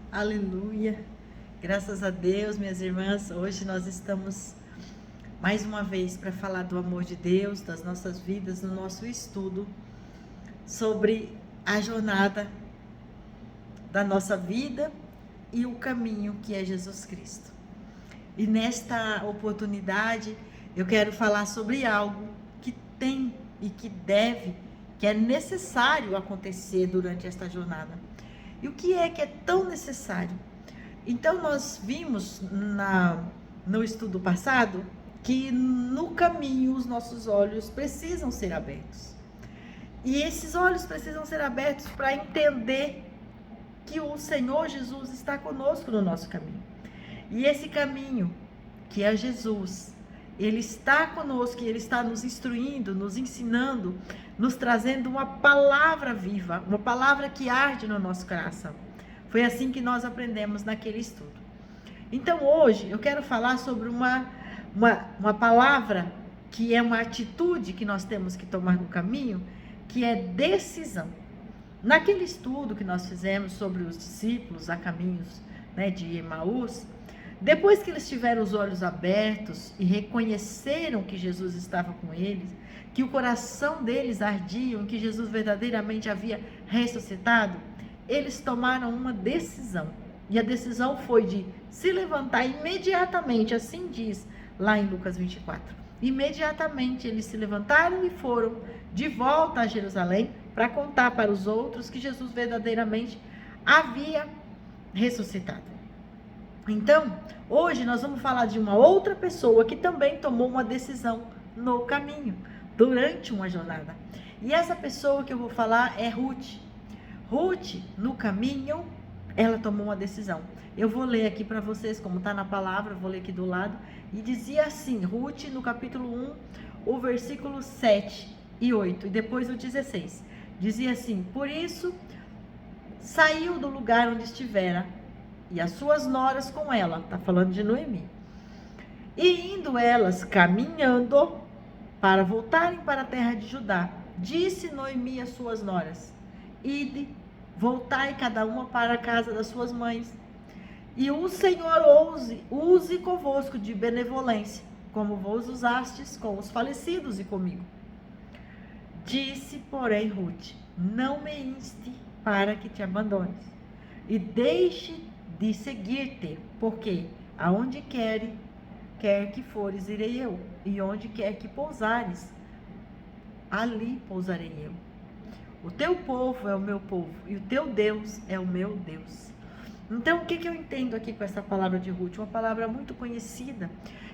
Aleluia, graças a Deus, minhas irmãs. Hoje nós estamos mais uma vez para falar do amor de Deus, das nossas vidas, no nosso estudo sobre a jornada da nossa vida e o caminho que é Jesus Cristo. E nesta oportunidade eu quero falar sobre algo que tem e que deve, que é necessário acontecer durante esta jornada. E o que é tão necessário? Então nós vimos no estudo passado que no caminho os nossos olhos precisam ser abertos. E esses olhos precisam ser abertos para entender que o Senhor Jesus está conosco no nosso caminho. E esse caminho, que é Jesus, Ele está conosco, Ele está nos instruindo, nos ensinando, nos trazendo uma palavra viva, uma palavra que arde no nosso coração. Foi assim que nós aprendemos naquele estudo. Então hoje eu quero falar sobre uma palavra que é uma atitude que nós temos que tomar no caminho, que é decisão. Naquele estudo que nós fizemos sobre os discípulos a caminhos, de Emaús, depois que eles tiveram os olhos abertos e reconheceram que Jesus estava com eles, que o coração deles ardia, que Jesus verdadeiramente havia ressuscitado, eles tomaram uma decisão. E a decisão foi de se levantar imediatamente, assim diz lá em Lucas 24. Imediatamente eles se levantaram e foram de volta a Jerusalém para contar para os outros que Jesus verdadeiramente havia ressuscitado. Então, hoje nós vamos falar de uma outra pessoa que também tomou uma decisão no caminho, durante uma jornada. E essa pessoa que eu vou falar é Ruth. Ruth, no caminho, ela tomou uma decisão. Eu vou ler aqui para vocês, como está na palavra, vou ler aqui do lado. E dizia assim, Ruth, no capítulo 1, o versículo 7 e 8, e depois o 16. Dizia assim, por isso, saiu do lugar onde estivera, e as suas noras com ela, está falando de Noemi. E indo elas caminhando para voltarem para a terra de Judá, disse Noemi às suas noras, ide, voltai cada uma para a casa das suas mães, e o Senhor use convosco de benevolência, como vos usastes com os falecidos e comigo. Disse, porém, Ruth, não me inste para que te abandones, e deixe de seguir-te, porque aonde quer que fores, irei eu, e onde quer que pousares, ali pousarei eu. O teu povo é o meu povo, e o teu Deus é o meu Deus. Então, o que eu entendo aqui com essa palavra de Ruth? Uma palavra muito conhecida,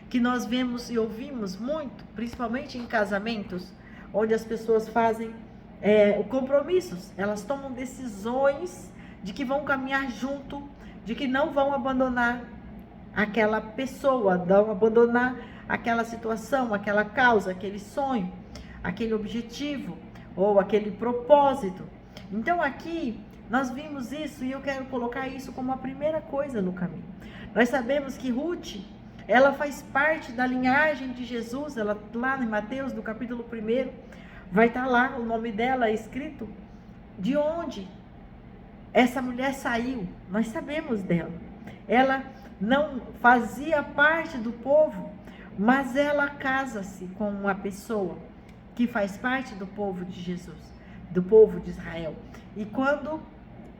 que nós vemos e ouvimos muito, principalmente em casamentos, onde as pessoas fazem compromissos, elas tomam decisões de que vão caminhar junto, de que não vão abandonar aquela pessoa, não abandonar aquela situação, aquela causa, aquele sonho, aquele objetivo ou aquele propósito. Então aqui nós vimos isso e eu quero colocar isso como a primeira coisa no caminho. Nós sabemos que Ruth, ela faz parte da linhagem de Jesus, ela lá em Mateus, no capítulo 1, vai estar lá o nome dela escrito, de onde essa mulher saiu, nós sabemos dela. Ela não fazia parte do povo, mas ela casa-se com uma pessoa que faz parte do povo de Jesus, do povo de Israel. E quando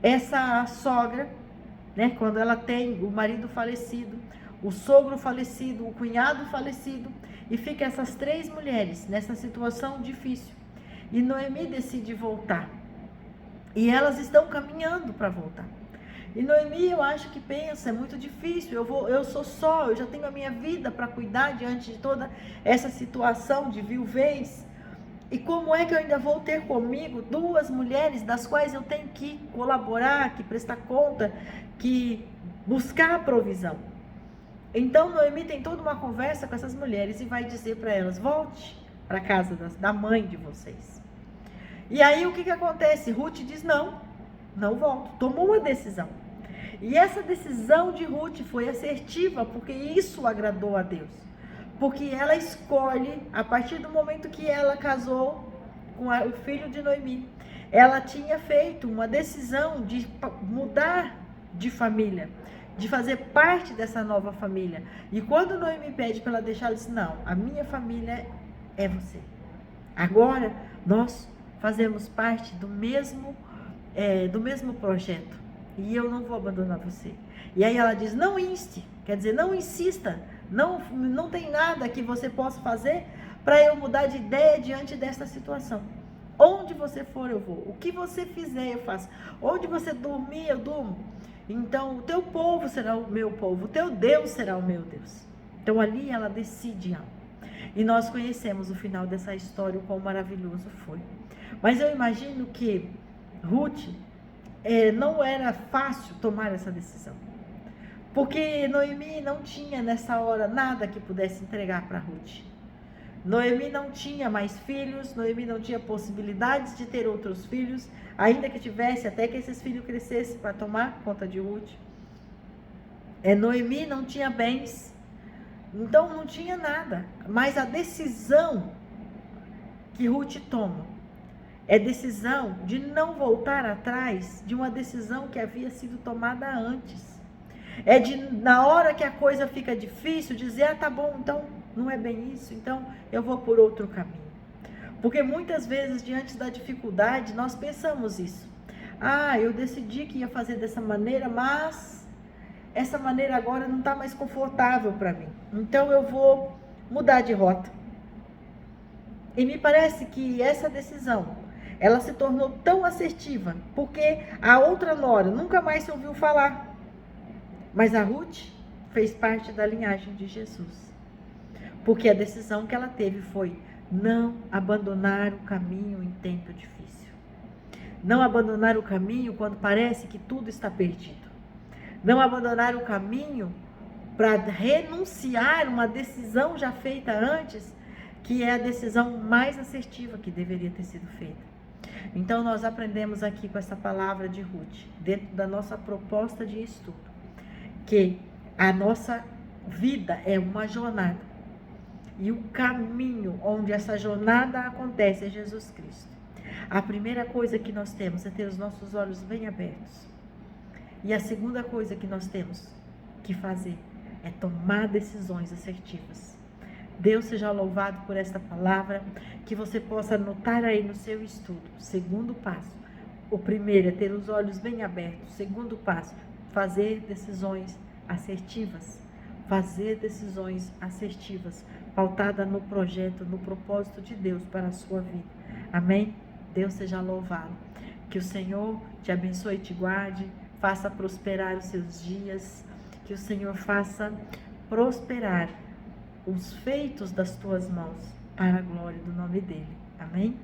essa sogra, quando ela tem o marido falecido, o sogro falecido, o cunhado falecido, e fica essas 3 mulheres nessa situação difícil. E Noemi decide voltar. E elas estão caminhando para voltar. E Noemi, eu acho que pensa, é muito difícil, eu sou só, eu já tenho a minha vida para cuidar diante de toda essa situação de viuvez. E como é que eu ainda vou ter comigo 2 mulheres das quais eu tenho que colaborar, que prestar conta, que buscar a provisão? Então Noemi tem toda uma conversa com essas mulheres e vai dizer para elas, volte para a casa da mãe de vocês. E aí o que acontece? Ruth diz não volto, tomou uma decisão. E essa decisão de Ruth foi assertiva, porque isso agradou a Deus. Porque ela escolhe, a partir do momento que ela casou com o filho de Noemi, ela tinha feito uma decisão de mudar de família, de fazer parte dessa nova família. E quando Noemi pede para ela deixar, ela diz: não, a minha família é você. Agora nós fazemos parte do mesmo projeto. E eu não vou abandonar você. E aí ela diz: não inste, quer dizer, não insista. Não tem nada que você possa fazer para eu mudar de ideia diante dessa situação. Onde você for, eu vou. O que você fizer, eu faço. Onde você dormir, eu durmo. Então, o teu povo será o meu povo. O teu Deus será o meu Deus. Então, ali ela decide algo. E nós conhecemos o final dessa história, o quão maravilhoso foi. Mas eu imagino que Ruth não era fácil tomar essa decisão. Porque Noemi não tinha nessa hora nada que pudesse entregar para Ruth. Noemi não tinha mais filhos, Noemi não tinha possibilidades de ter outros filhos, ainda que tivesse, até que esses filhos crescessem para tomar conta de Ruth. Noemi não tinha bens, então não tinha nada. Mas a decisão que Ruth toma é decisão de não voltar atrás de uma decisão que havia sido tomada antes. É de, na hora que a coisa fica difícil, dizer: tá bom, então não é bem isso, então eu vou por outro caminho. Porque muitas vezes, diante da dificuldade, nós pensamos isso. Eu decidi que ia fazer dessa maneira, mas essa maneira agora não está mais confortável para mim. Então eu vou mudar de rota. E me parece que essa decisão, ela se tornou tão assertiva, porque a outra nora nunca mais se ouviu falar. Mas a Ruth fez parte da linhagem de Jesus. Porque a decisão que ela teve foi não abandonar o caminho em tempo difícil. Não abandonar o caminho quando parece que tudo está perdido. Não abandonar o caminho para renunciar uma decisão já feita antes, que é a decisão mais assertiva que deveria ter sido feita. Então nós aprendemos aqui com essa palavra de Ruth, dentro da nossa proposta de estudo, que a nossa vida é uma jornada. E o caminho onde essa jornada acontece é Jesus Cristo. A primeira coisa que nós temos é ter os nossos olhos bem abertos. E a segunda coisa que nós temos que fazer é tomar decisões assertivas. Deus seja louvado por esta palavra, que você possa anotar aí no seu estudo. Segundo passo. O primeiro é ter os olhos bem abertos. Segundo passo, fazer decisões assertivas. Fazer decisões assertivas, pautada no projeto, no propósito de Deus para a sua vida. Amém? Deus seja louvado. Que o Senhor te abençoe e te guarde, faça prosperar os seus dias, que o Senhor faça prosperar os feitos das tuas mãos, para a glória do nome dEle. Amém?